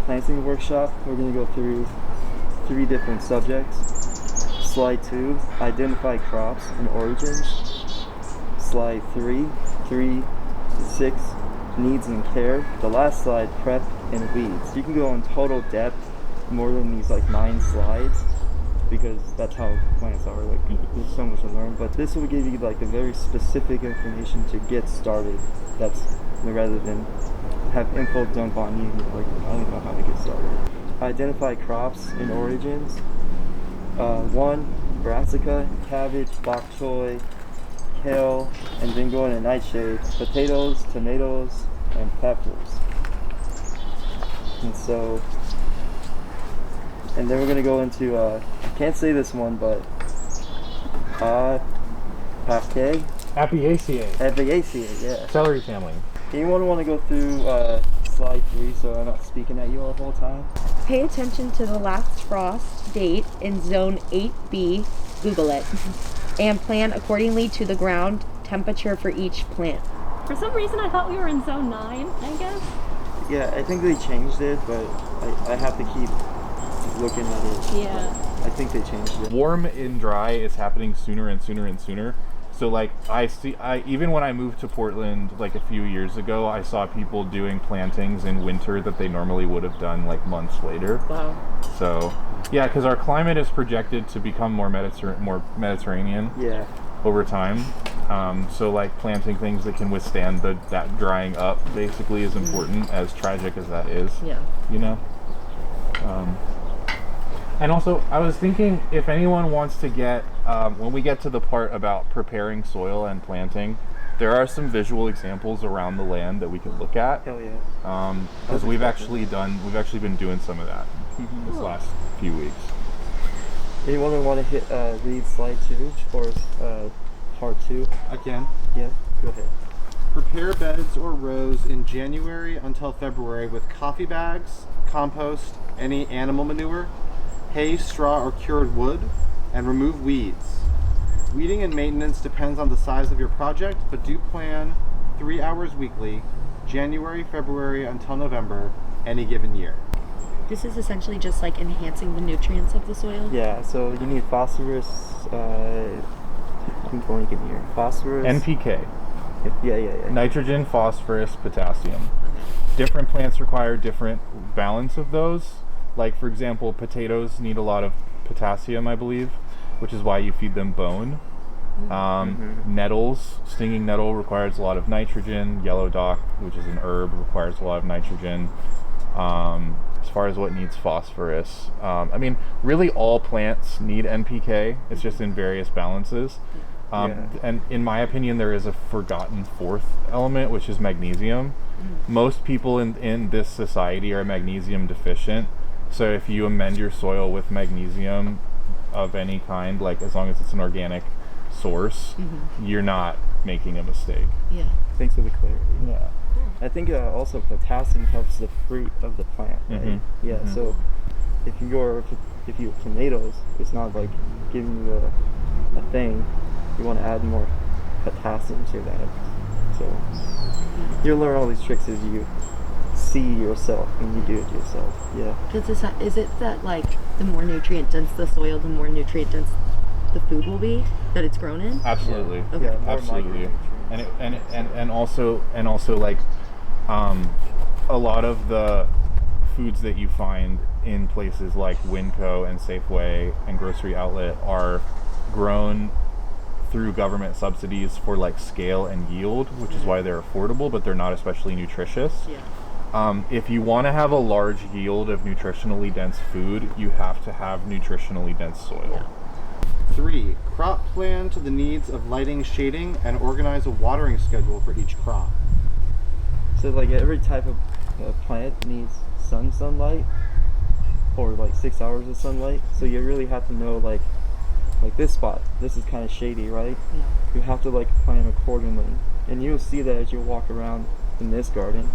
planting workshop, we're going to go through 3 different subjects. Slide 2, identify crops and origins. Slide 3 to 6, needs and care. The last slide, prep and weeds. You can go in total depth more than these like 9 slides, because that's how plants are. Like, there's so much to learn, but this will give you like a very specific information to get started. That's rather than have info dump on you like, I don't know how to get started. Identify crops and origins. 1, brassica, cabbage, bok choy, kale, and then go into nightshade, potatoes, tomatoes, and peppers. And then we're gonna go into I can't say this one, but Apiaceae, yeah. Celery family. Anyone want to go through slide 3 so I'm not speaking at you all the whole time? Pay attention to the last frost date in zone 8B, Google it, and plan accordingly to the ground temperature for each plant. For some reason I thought we were in zone 9, I guess. Yeah, I think they changed it, but I have to keep looking at it. Yeah. I think they changed it. Warm and dry is happening sooner and sooner and sooner. So like even when I moved to Portland like a few years ago, I saw people doing plantings in winter that they normally would have done like months later. Wow. So yeah, because our climate is projected to become more Mediterranean over time. So like planting things that can withstand that drying up basically is important, as tragic as that is. Yeah. You know? And also, I was thinking if anyone wants to get, when we get to the part about preparing soil and planting, there are some visual examples around the land that we could look at. Hell yeah. Because we've actually been doing some of that this last few weeks. Anyone want to read slide 2 or part 2? Again. Yeah, go ahead. Prepare beds or rows in January until February with coffee bags, compost, any animal manure, hay, straw, or cured wood, and remove weeds. Weeding and maintenance depends on the size of your project, but do plan 3 hours weekly, January, February until November, any given year. This is essentially just like enhancing the nutrients of the soil. Yeah, so you need phosphorus, I'm going in here. Phosphorus. NPK. Yeah. Nitrogen, phosphorus, potassium. Different plants require different balance of those. Like, for example, potatoes need a lot of potassium, I believe, which is why you feed them bone. Nettles, stinging nettle requires a lot of nitrogen. Yellow dock, which is an herb, requires a lot of nitrogen. As far as what needs phosphorus, I mean, really all plants need NPK. It's just in various balances. And in my opinion, there is a forgotten 4th element, which is magnesium. Most people in this society are magnesium deficient. So if you amend your soil with magnesium of any kind, like as long as it's an organic source, you're not making a mistake. Yeah. Thanks for the clarity. Yeah. I think also potassium helps the fruit of the plant, right? Yeah, so if you have tomatoes, it's not like giving you a thing. You want to add more potassium to that. So you'll learn all these tricks as you see yourself when you do it yourself. Yeah. Is it that like the more nutrient dense the soil, the more nutrient dense the food will be that it's grown in? Absolutely. Okay. Yeah, more Absolutely. micronutrients. And also like a lot of the foods that you find in places like Winco and Safeway and Grocery Outlet are grown through government subsidies for like scale and yield, which is why they're affordable, but they're not especially nutritious. Yeah. If you want to have a large yield of nutritionally dense food, you have to have nutritionally dense soil. 3, crop plan to the needs of lighting, shading, and organize a watering schedule for each crop. So like every type of plant needs sunlight, or like 6 hours of sunlight. So you really have to know like this spot, this is kind of shady, right? Yeah. You have to like plan accordingly, and you'll see that as you walk around in this garden,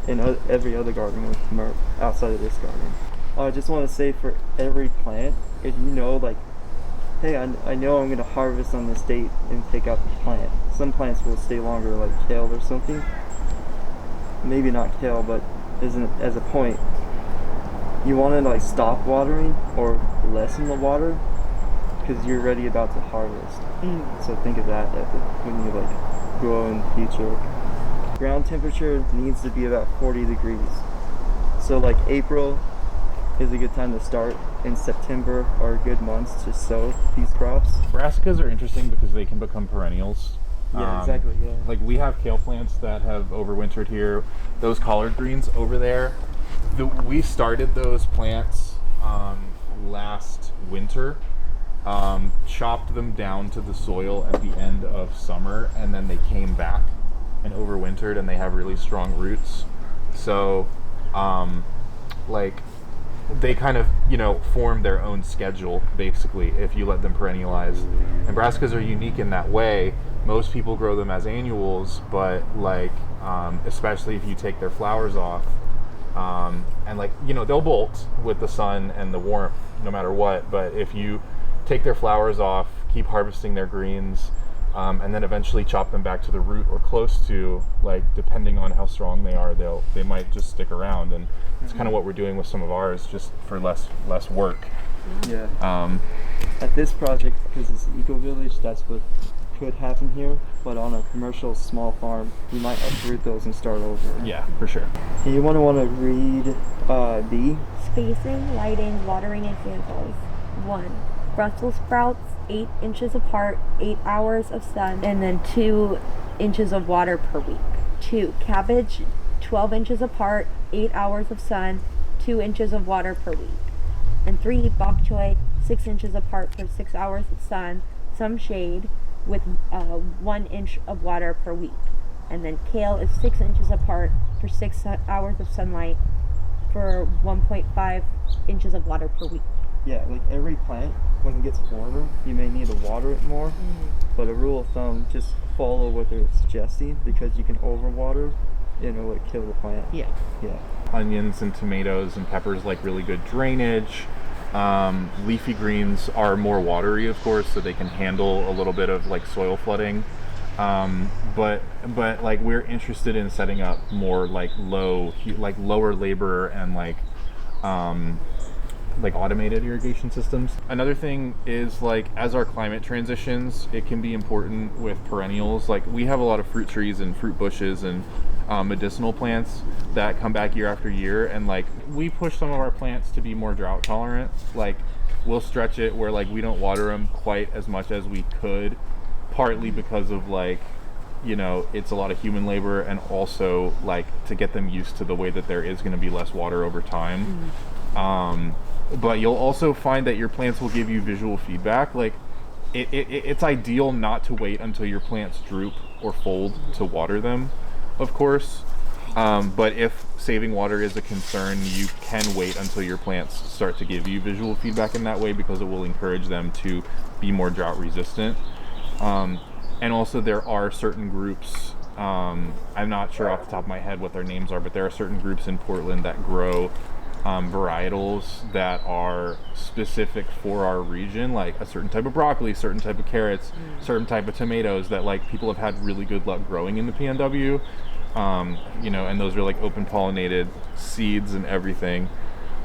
and every other garden with MERP outside of this garden. I just want to say for every plant, if you know like, hey, I know I'm going to harvest on this date and take out the plant. Some plants will stay longer, like kale or something. Maybe not kale, but as a point, you want to like stop watering or lessen the water because you're already about to harvest. So think of that when you like grow in the future. Ground temperature needs to be about 40 degrees. So like April is a good time to start, and September are good months to sow these crops. Brassicas are interesting because they can become perennials. Yeah, exactly, yeah. Like we have kale plants that have overwintered here. Those collard greens over there, we started those plants last winter, chopped them down to the soil at the end of summer, and then they came back and overwintered, and they have really strong roots. So like they kind of, you know, form their own schedule basically if you let them perennialize. And brassicas are unique in that way. Most people grow them as annuals, but like especially if you take their flowers off, and like, you know, they'll bolt with the sun and the warmth no matter what, but if you take their flowers off, keep harvesting their greens, and then eventually chop them back to the root or close to, like depending on how strong they are, they might just stick around. And it's kind of what we're doing with some of ours, just for less work. Yeah. At this project, because it's eco village, that's what could happen here. But on a commercial small farm, you might uproot those and start over. Yeah, for sure. And you want to read B. Spacing, lighting, watering examples. 1. Brussels sprouts, 8 inches apart, 8 hours of sun, and then 2 inches of water per week. 2. Cabbage, 12 inches apart, 8 hours of sun, 2 inches of water per week. And 3. Bok choy, 6 inches apart for 6 hours of sun, some shade, with 1 inch of water per week. And then kale is 6 inches apart for 6 hours of sunlight for 1.5 inches of water per week. Yeah, like every plant, when it gets warmer, you may need to water it more. But a rule of thumb, just follow what they're suggesting, because you can overwater and it would kill the plant. Yeah. Onions and tomatoes and peppers like really good drainage. Leafy greens are more watery, of course, so they can handle a little bit of like soil flooding. But like we're interested in setting up more like lower labor and like automated irrigation systems. Another thing is, like, as our climate transitions, it can be important with perennials. Like we have a lot of fruit trees and fruit bushes and medicinal plants that come back year after year, and like we push some of our plants to be more drought tolerant. Like we'll stretch it where like we don't water them quite as much as we could, partly because of like, you know, it's a lot of human labor, and also like to get them used to the way that there is going to be less water over time. But you'll also find that your plants will give you visual feedback. Like it's ideal not to wait until your plants droop or fold to water them, of course. But if saving water is a concern, you can wait until your plants start to give you visual feedback in that way, because it will encourage them to be more drought resistant. And also there are certain groups, I'm not sure off the top of my head what their names are, but there are certain groups in Portland that grow varietals that are specific for our region, like a certain type of broccoli, certain type of carrots, certain type of tomatoes that like people have had really good luck growing in the PNW. You know, and those are like open pollinated seeds and everything.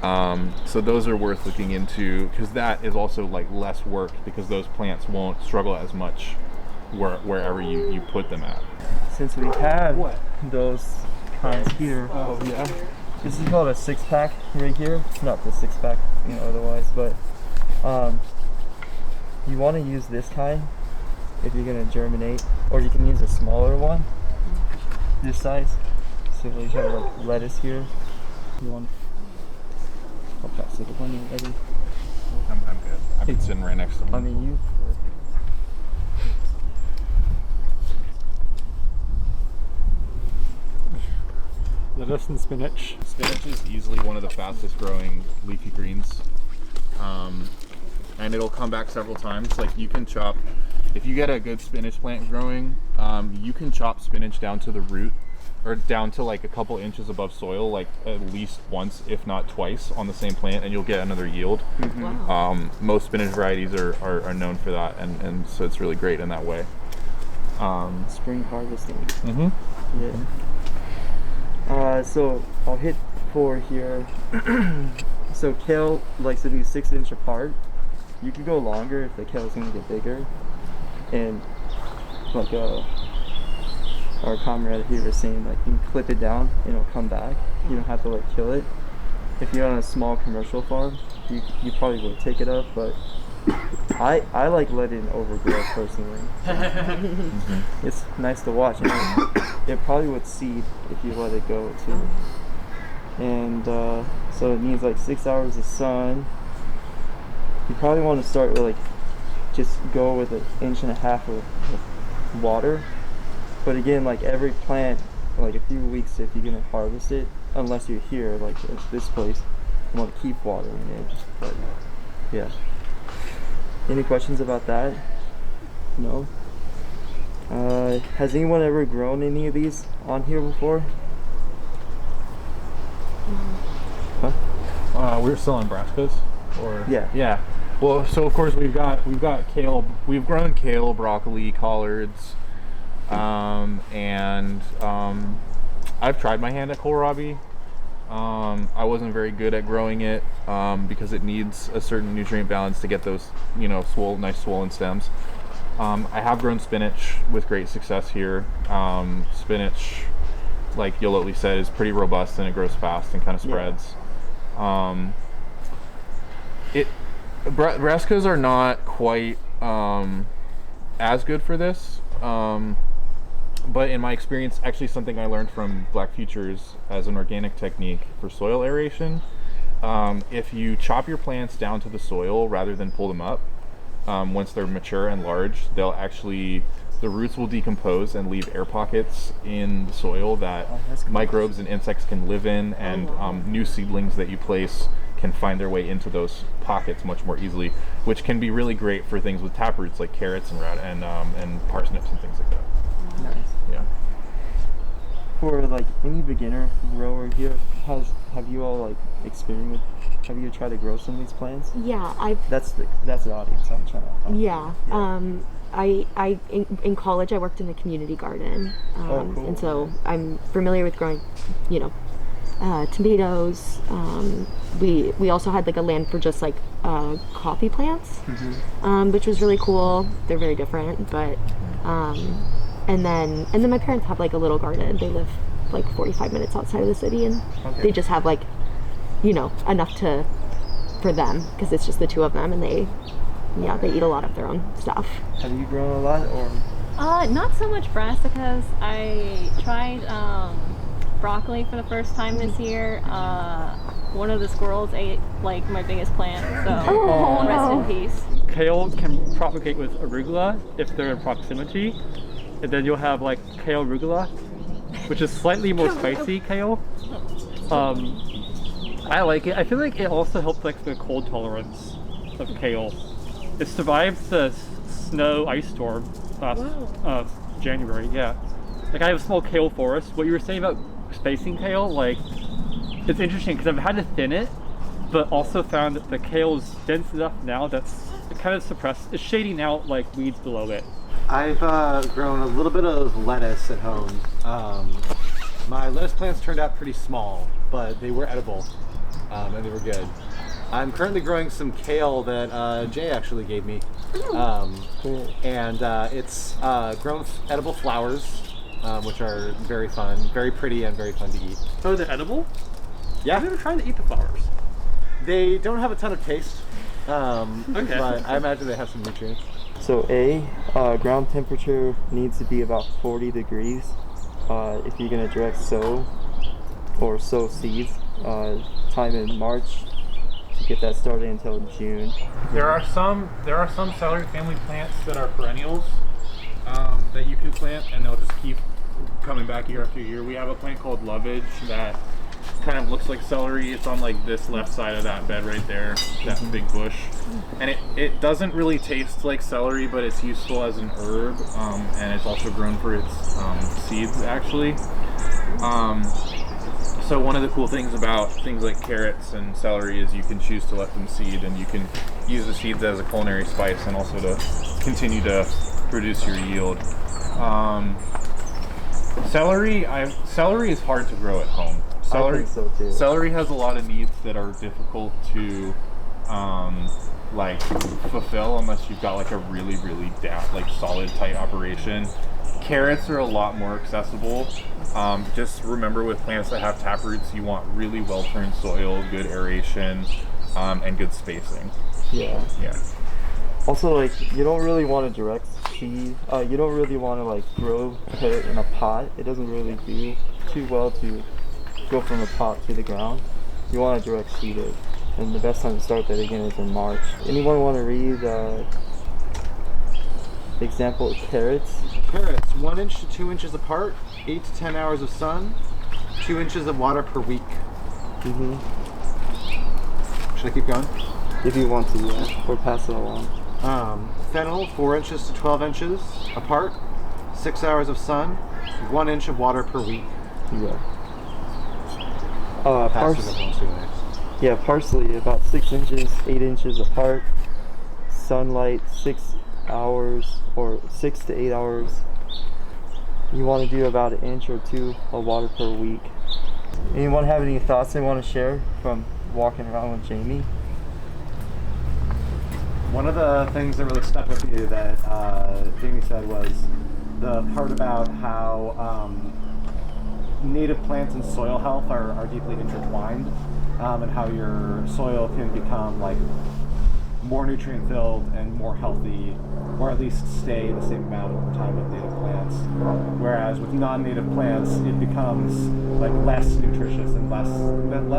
So those are worth looking into, because that is also like less work, because those plants won't struggle as much wherever you put them at. Since we have those kinds here, this is called a 6-pack right here. Not the 6-pack, you know, otherwise, but you want to use this kind if you're going to germinate, or you can use a smaller one, this size. So we have like lettuce here. You want? I'll pass it when you're ready. I'm good. I've been sitting right next to them. I mean, you. Lettuce and spinach. Spinach is easily one of the fastest growing leafy greens. And it'll come back several times. Like you can chop, if you get a good spinach plant growing, you can chop spinach down to the root, or down to like a couple inches above soil, like at least once, if not twice, on the same plant, and you'll get another yield. Wow. Most spinach varieties are known for that, and so it's really great in that way. Spring harvesting. Mm-hmm. Yeah. So I'll hit 4 here. So kale likes to be 6 inch apart. You could go longer if the kale's gonna get bigger. And like our comrade here was saying, like you can clip it down and it'll come back. You don't have to like kill it. If you're on a small commercial farm, you probably would take it up, but I like letting it overgrow personally. It's nice to watch, and it probably would seed if you let it go too. And so it needs like 6 hours of sun. You probably want to start with like just go with 1.5 inches of water. But again, like every plant, like a few weeks if you're gonna harvest it, unless you're here like at this place, you want to keep watering it. But yeah. Any questions about that? No? Has anyone ever grown any of these on here before? Huh? We're still in brassicas, or Yeah. Well, so of course we've got kale. We've grown kale, broccoli, collards, and I've tried my hand at kohlrabi. I wasn't very good at growing it because it needs a certain nutrient balance to get those, nice swollen stems. I have grown spinach with great success here. Spinach, like Yolotli said, is pretty robust and it grows fast and kind of spreads. Brassicas are not quite as good for this, but in my experience, actually something I learned from Black Futures as an organic technique for soil aeration, if you chop your plants down to the soil rather than pull them up, once they're mature and large, the roots will decompose and leave air pockets in the soil that microbes and insects can live in, and new seedlings that you place can find their way into those pockets much more easily, which can be really great for things with taproots like carrots and parsnips and things like that. Nice. Yeah. For like any beginner grower here, have you all like experimented? Have you tried to grow some of these plants? Yeah, That's the audience I'm trying to talk to. Yeah. In college I worked in the community garden, cool. and so I'm familiar with growing, tomatoes. We also had like a land for just like coffee plants, which was really cool. They're very different, but and then my parents have like a little garden. They live like 45 minutes outside of the city, and they just have like enough for them because it's just the two of them, and they eat a lot of their own stuff. Have you grown a lot, or? Not so much brassicas. I tried broccoli for the first time this year. One of the squirrels ate like my biggest plant, so rest in peace. kale can propagate with arugula if they're in proximity, and then you'll have like kale arugula, which is slightly more spicy kale. I like it. I feel like it also helps like the cold tolerance of kale. It survived the snow ice storm last January. Yeah, like I have a small kale forest. What you were saying about spacing kale, like it's interesting because I've had to thin it, but also found that the kale is dense enough now that's kind of suppressed. It's shading out like weeds below it. I've grown a little bit of lettuce at home. My lettuce plants turned out pretty small, but they were edible, and they were good. I'm currently growing some kale that Jay actually gave me, and it's grown edible flowers, which are very fun, very pretty, and very fun to eat. Oh, they're edible? Yeah. I've never tried to eat the flowers. They don't have a ton of taste, but I imagine they have some nutrients. So ground temperature needs to be about 40 degrees if you're gonna direct sow or sow seeds. Time in March to get that started until June. There are some celery family plants that are perennials that you can plant, and they'll just keep coming back year after year. We have a plant called lovage that kind of looks like celery. It's on like this left side of that bed right there, that big bush, and it doesn't really taste like celery, but it's useful as an herb, and it's also grown for its seeds actually. So one of the cool things about things like carrots and celery is you can choose to let them seed, and you can use the seeds as a culinary spice and also to continue to produce your yield. Celery is hard to grow at home. think so too. Celery has a lot of needs that are difficult to like fulfill unless you've got like a really like solid tight operation. Carrots are a lot more accessible. Just remember, with plants that have tap roots, you want really well turned soil, good aeration, and good spacing. Yeah. Yeah. Also, like, you don't really want to direct seed. You don't really want to like grow carrot in a pot. It doesn't really do too well to go from a pot to the ground. You want to direct seed it, and the best time to start that again is in March. Anyone want to read example of carrots? Carrots, 1 inch to 2 inches apart, 8 to 10 hours of sun, 2 inches of water per week. Mm-hmm. Should I keep going? If you want to, yeah, or pass it along. Fennel, 4 inches to 12 inches apart, 6 hours of sun, 1 inch of water per week. Yeah. Parsley about 6 inches, 8 inches apart. Sunlight 6 hours or 6 to 8 hours. You want to do about 1 inch or 2 of water per week. Anyone have any thoughts they want to share from walking around with Jamie? One of the things that really stuck with me that Jamie said was the part about how native plants and soil health are deeply intertwined, and how your soil can become like more nutrient filled and more healthy, or at least stay the same amount over time with native plants. Whereas with non-native plants, it becomes like less nutritious and less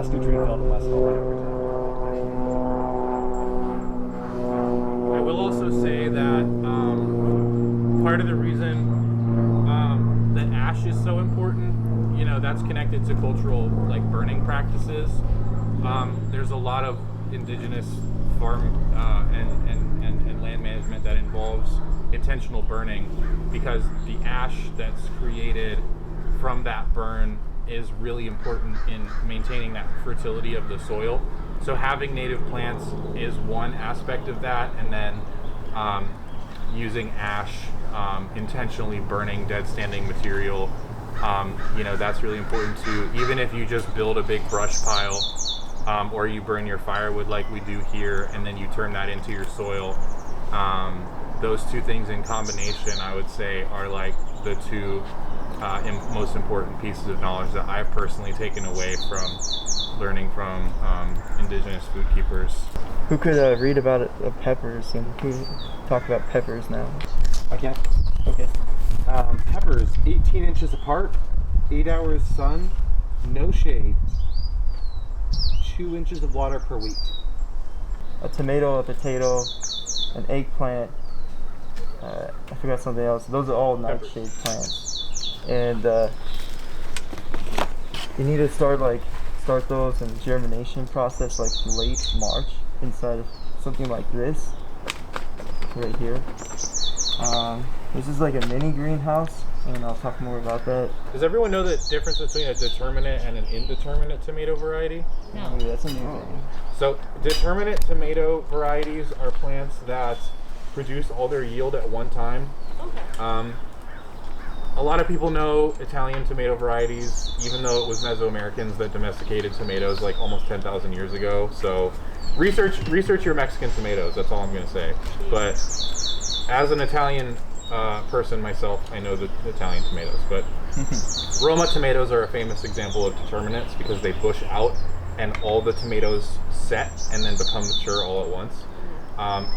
nutrient filled and less healthy over time. I will also say that part of the reason that ash is so important, that's connected to cultural like burning practices. There's a lot of indigenous farm and land management that involves intentional burning, because the ash that's created from that burn is really important in maintaining that fertility of the soil. So having native plants is one aspect of that, and then using ash, intentionally burning dead standing material, that's really important too. Even if you just build a big brush pile, or you burn your firewood like we do here, and then you turn that into your soil, those two things in combination, I would say, are like the two most important pieces of knowledge that I've personally taken away from learning from indigenous food keepers. Who could read about peppers, and who talk about peppers now? I can. Okay. Peppers, 18 inches apart, 8 hours sun, no shade, 2 inches of water per week. A tomato, a potato, an eggplant, I forgot something else. Those are all nightshade plants. And you need to start those in the germination process like late March inside of something like this right here. This is like a mini greenhouse, and I'll talk more about that. Does everyone know the difference between a determinate and an indeterminate tomato variety? No. Oh, that's a new thing. So determinate tomato varieties are plants that produce all their yield at one time. Okay. A lot of people know Italian tomato varieties, even though it was Mesoamericans that domesticated tomatoes like almost 10,000 years ago. So research your Mexican tomatoes, that's all I'm going to say. But as an Italian person myself, I know the Italian tomatoes. But Roma tomatoes are a famous example of determinates because they bush out and all the tomatoes set and then become mature all at once.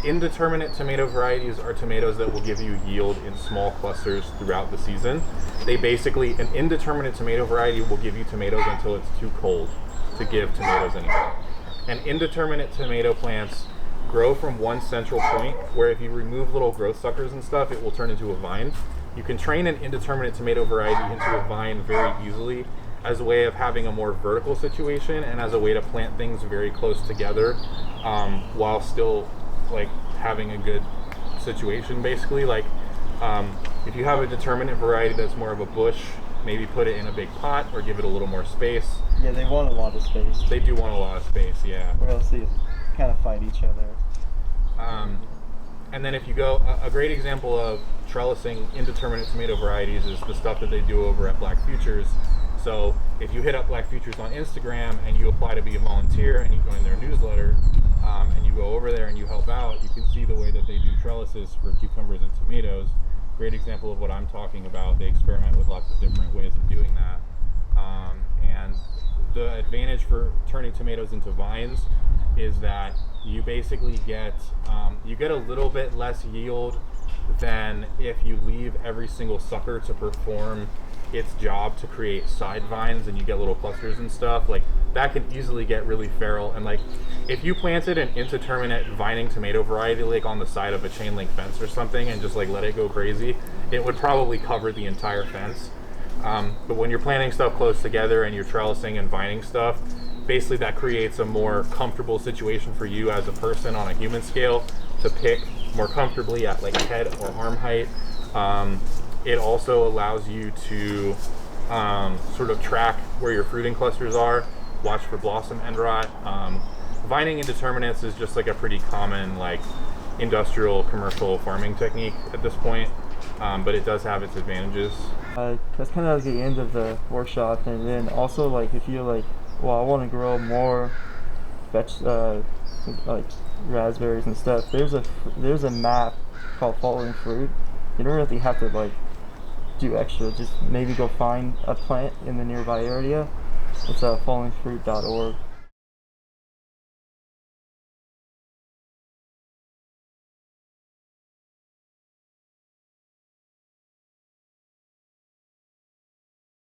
Indeterminate tomato varieties are tomatoes that will give you yield in small clusters throughout the season. An indeterminate tomato variety will give you tomatoes until it's too cold to give tomatoes anymore. And indeterminate tomato plants grow from one central point where if you remove little growth suckers and stuff, it will turn into a vine. You can train an indeterminate tomato variety into a vine very easily as a way of having a more vertical situation and as a way to plant things very close together while still like having a good situation basically. Like if you have a determinate variety that's more of a bush, maybe put it in a big pot or give it a little more space. Yeah, they want a lot of space. They do want a lot of space, yeah. Or else they kind of fight each other. And then if you go, a great example of trellising indeterminate tomato varieties is the stuff that they do over at Black Futures. So if you hit up Black Futures on Instagram and you apply to be a volunteer and you join their newsletter, and you go over there and you help out, you can see the way that they do trellises for cucumbers and tomatoes. Great example of what I'm talking about. They experiment with lots of different ways of doing that. And the advantage for turning tomatoes into vines is that you basically get a little bit less yield than if you leave every single sucker to perform its job to create side vines and you get little clusters and stuff. Like, that can easily get really feral. And like, if you planted an indeterminate vining tomato variety like on the side of a chain link fence or something and just like let it go crazy, it would probably cover the entire fence. But when you're planting stuff close together and you're trellising and vining stuff, basically that creates a more comfortable situation for you as a person on a human scale to pick more comfortably at like head or arm height. It also allows you to sort of track where your fruiting clusters are, watch for blossom end rot. Vining indeterminates is just like a pretty common like industrial commercial farming technique at this point, but it does have its advantages. That's kind of like the end of the workshop. And then also, like, if you're like, well, I want to grow more like raspberries and stuff, there's a map called Following Fruit. You don't really have to like do extra, just maybe go find a plant in the nearby area. It's followingfruit.org.